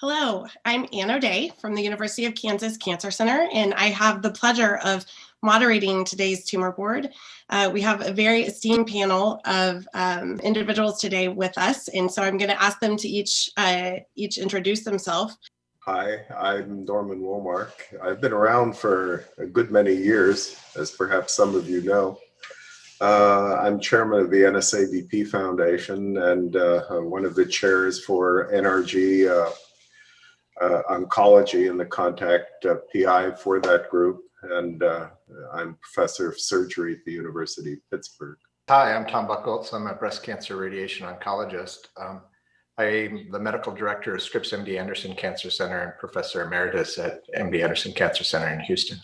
Hello, I'm Ann O'Day from the University of Kansas Cancer Center, and I have the pleasure of moderating today's tumor board. We have a very esteemed panel of individuals today with us, and so I'm going to ask them to each introduce themselves. Hi, I'm Norman Womark. I've been around for a good many years, as perhaps some of you know. I'm chairman of the NSABP Foundation and one of the chairs for NRG Oncology and the contact PI for that group. And I'm professor of surgery at the University of Pittsburgh. Hi, I'm Tom Buchholz. I'm a breast cancer radiation oncologist. I'm the medical director of Scripps MD Anderson Cancer Center and professor emeritus at MD Anderson Cancer Center in Houston.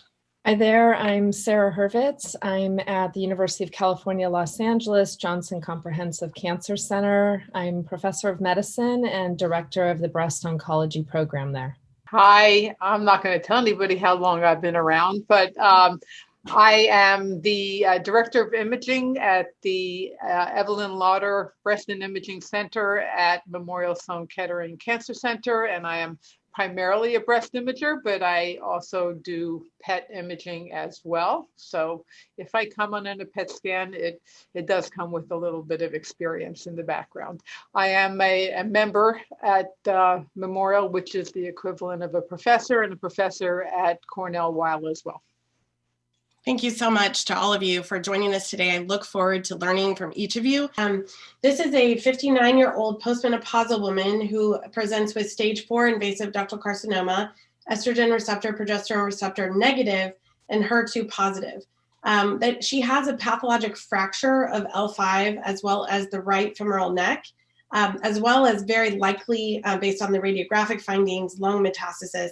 Hi there, I'm Sarah Hurvitz. I'm at the University of California, Los Angeles, Johnson Comprehensive Cancer Center. I'm professor of medicine and director of the breast oncology program there. Hi, I'm not going to tell anybody how long I've been around, but I am the director of imaging at the Evelyn Lauder Breast and Imaging Center at Memorial Sloan Kettering Cancer Center, and I am primarily a breast imager, but I also do PET imaging as well. So if I come on a PET scan, it does come with a little bit of experience in the background. I am a member at Memorial, which is the equivalent of a professor, and a professor at Cornell Weill as well. Thank you so much to all of you for joining us today. I look forward to learning from each of you. This is a 59-year-old postmenopausal woman who presents with stage 4 invasive ductal carcinoma, estrogen receptor, progesterone receptor negative, and HER2 positive. That she has a pathologic fracture of L5 as well as the right femoral neck, as well as very likely, based on the radiographic findings, lung metastasis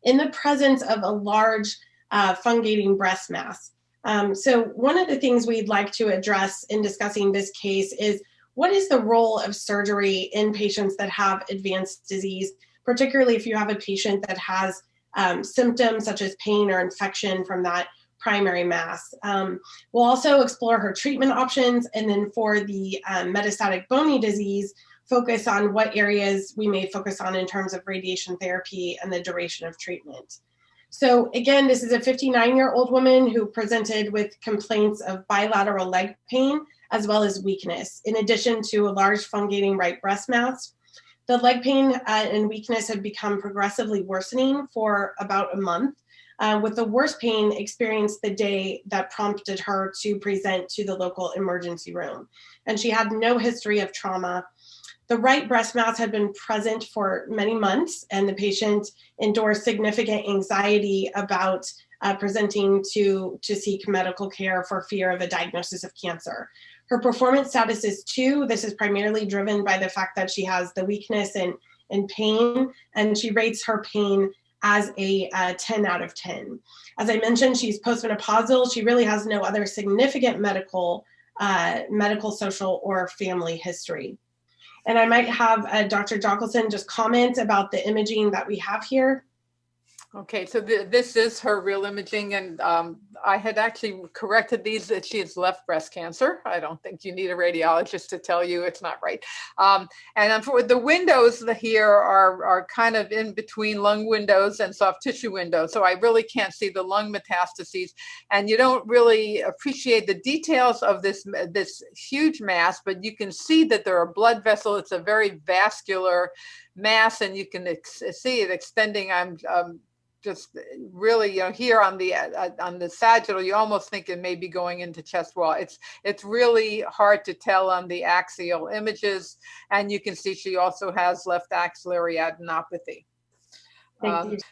in the presence of a large fungating breast mass. So one of the things we'd like to address in discussing this case is what is the role of surgery in patients that have advanced disease, particularly if you have a patient that has symptoms such as pain or infection from that primary mass. We'll also explore her treatment options, and then for the metastatic bony disease, focus on what areas we may focus on in terms of radiation therapy and the duration of treatment. So again, this is a 59-year-old woman who presented with complaints of bilateral leg pain as well as weakness, in addition to a large fungating right breast mass. The leg pain and weakness had become progressively worsening for about a month, with the worst pain experienced the day that prompted her to present to the local emergency room. And she had no history of trauma. The right breast mass had been present for many months, and the patient endured significant anxiety about presenting to seek medical care for fear of a diagnosis of cancer. Her performance status is 2. This is primarily driven by the fact that she has the weakness and pain, and she rates her pain as a 10 out of 10. As I mentioned, she's postmenopausal. She really has no other significant medical, social, or family history. And I might have Dr. Jockelson just comment about the imaging that we have here. Okay, so this is her real imaging, and I had actually corrected these that she has left breast cancer. I don't think you need a radiologist to tell you it's not right. And for the windows here are kind of in between lung windows and soft tissue windows, so I really can't see the lung metastases, and you don't really appreciate the details of this huge mass, but you can see that there are blood vessels. It's a very vascular mass, and you can see it extending. I'm just really, here on the sagittal, you almost think it may be going into chest wall. It's really hard to tell on the axial images, and you can see she also has left axillary adenopathy.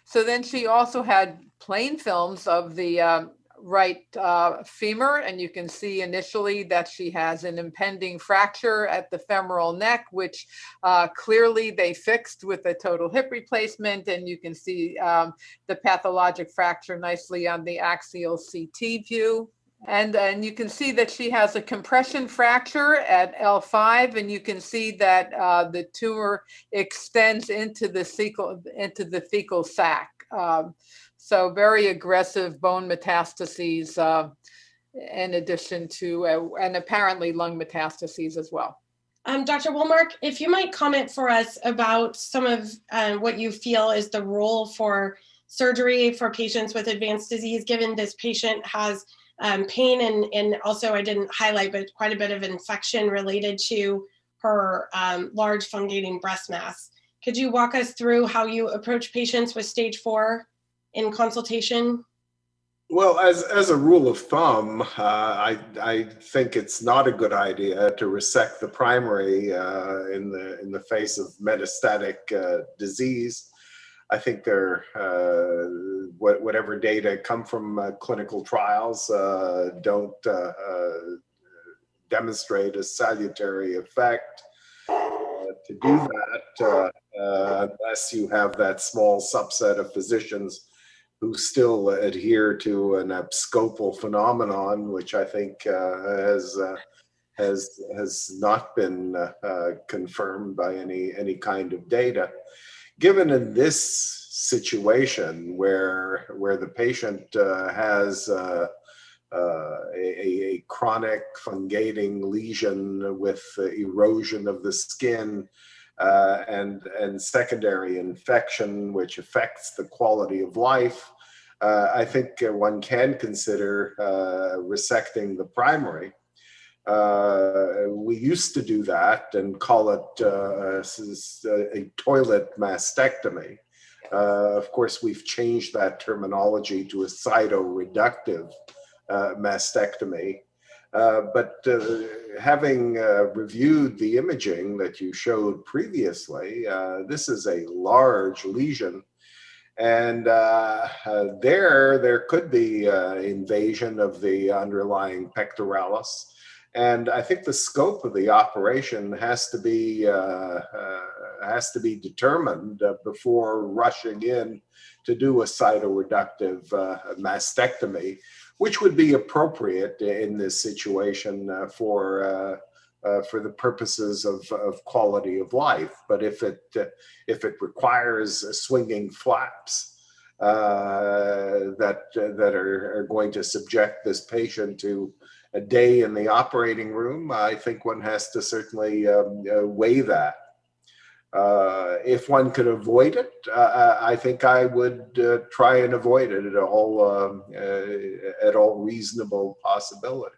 So then she also had plain films of the right femur, and you can see initially that she has an impending fracture at the femoral neck, which clearly they fixed with a total hip replacement, and you can see the pathologic fracture nicely on the axial CT view. And you can see that she has a compression fracture at L5, and you can see that the tumor extends into the fecal sac. So very aggressive bone metastases in addition to, and apparently lung metastases as well. Dr. Woolmark, if you might comment for us about some of what you feel is the role for surgery for patients with advanced disease, given this patient has pain and also, I didn't highlight, but quite a bit of infection related to her large fungating breast mass. Could you walk us through how you approach patients with stage 4 in consultation? Well, as a rule of thumb, I think it's not a good idea to resect the primary in the face of metastatic disease. I think whatever data come from clinical trials don't demonstrate a salutary effect. To do that, unless you have that small subset of physicians who still adhere to an abscopal phenomenon, which I think has not been confirmed by any kind of data. Given in this situation where the patient has a chronic fungating lesion with erosion of the skin and secondary infection, which affects the quality of life, I think one can consider resecting the primary. We used to do that and call it a toilet mastectomy. Of course, we've changed that terminology to a cytoreductive mastectomy. But having reviewed the imaging that you showed previously, this is a large lesion. And there could be invasion of the underlying pectoralis. And I think the scope of the operation has to be determined before rushing in to do a cytoreductive mastectomy, which would be appropriate in this situation for the purposes of quality of life. But if it requires swinging flaps that are going to subject this patient to a day in the operating room, I think one has to certainly weigh that. If one could avoid it, I think I would try and avoid it at all reasonable possibility.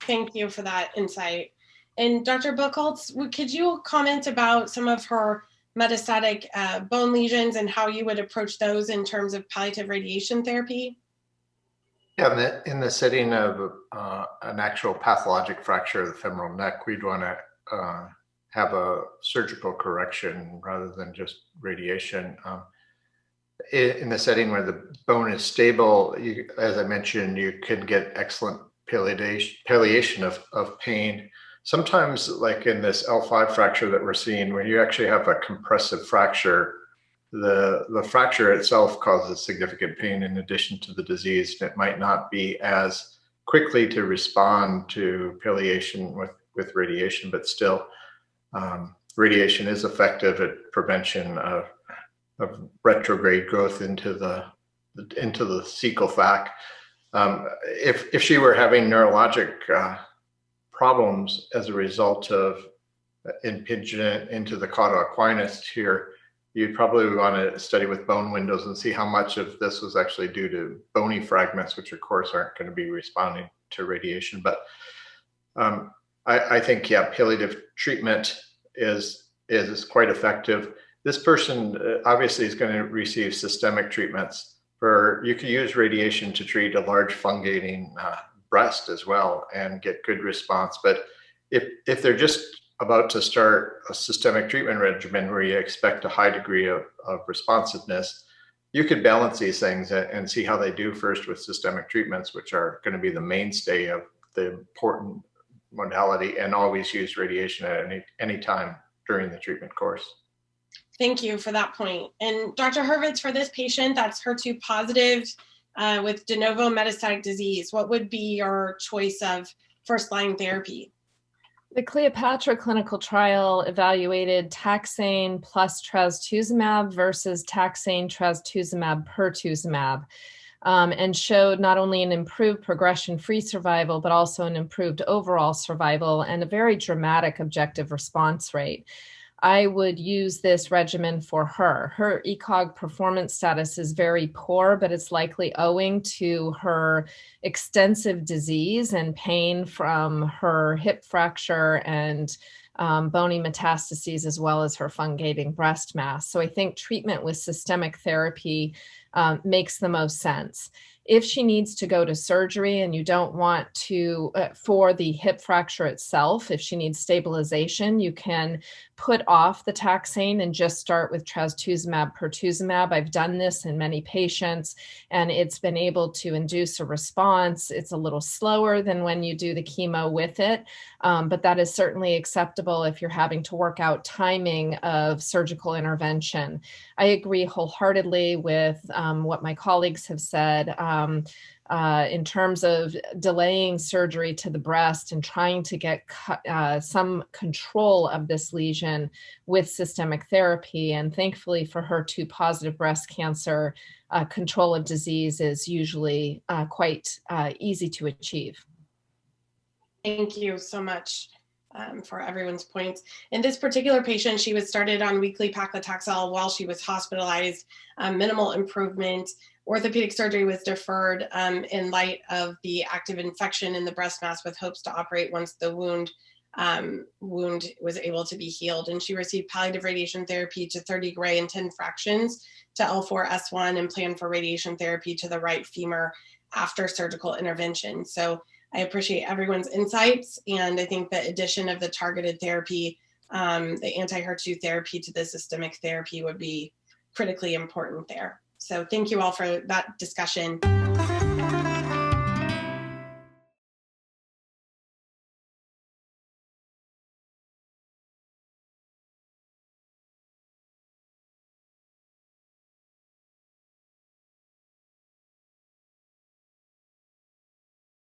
Thank you for that insight. And Dr. Buchholz, could you comment about some of her metastatic bone lesions and how you would approach those in terms of palliative radiation therapy? Yeah, in the setting of an actual pathologic fracture of the femoral neck, we'd want to have a surgical correction rather than just radiation. In the setting where the bone is stable, as I mentioned, you can get excellent palliation of pain. Sometimes, like in this L5 fracture that we're seeing, where you actually have a compressive fracture, the fracture itself causes significant pain in addition to the disease. And it might not be as quickly to respond to palliation with radiation, but still, radiation is effective at prevention of retrograde growth into the cecal sac. If she were having neurologic problems as a result of impingement into the cauda equinus here, you'd probably want to study with bone windows and see how much of this was actually due to bony fragments, which of course aren't going to be responding to radiation. But I think, yeah, palliative treatment is quite effective. This person obviously is going to receive systemic treatments. You could use radiation to treat a large fungating breast as well and get good response. But if they're just about to start a systemic treatment regimen where you expect a high degree of responsiveness, you could balance these things and see how they do first with systemic treatments, which are going to be the mainstay of the important modality, and always use radiation at any time during the treatment course. Thank you for that point. And Dr. Hurvitz, for this patient that's HER2 positive with de novo metastatic disease, what would be your choice of first-line therapy? The Cleopatra clinical trial evaluated taxane plus trastuzumab versus taxane, trastuzumab, pertuzumab. and showed not only an improved progression-free survival, but also an improved overall survival and a very dramatic objective response rate. I would use this regimen for her. Her ECOG performance status is very poor, but it's likely owing to her extensive disease and pain from her hip fracture and bony metastases, as well as her fungating breast mass. So I think treatment with systemic therapy makes the most sense. If she needs to go to surgery and you don't want to, for the hip fracture itself, if she needs stabilization, you can put off the taxane and just start with trastuzumab, pertuzumab. I've done this in many patients, and it's been able to induce a response. It's a little slower than when you do the chemo with it, but that is certainly acceptable if you're having to work out timing of surgical intervention. I agree wholeheartedly with what my colleagues have said. In terms of delaying surgery to the breast and trying to get some control of this lesion with systemic therapy. And thankfully for HER2 positive breast cancer, control of disease is usually quite easy to achieve. Thank you so much for everyone's points. In this particular patient, she was started on weekly paclitaxel while she was hospitalized, minimal improvement. Orthopedic surgery was deferred in light of the active infection in the breast mass, with hopes to operate once the wound was able to be healed. And she received palliative radiation therapy to 30 Gray and 10 fractions to L4-S1 and planned for radiation therapy to the right femur after surgical intervention. So I appreciate everyone's insights, and I think the addition of the targeted therapy, the anti-HER2 therapy to the systemic therapy would be critically important there. So thank you all for that discussion.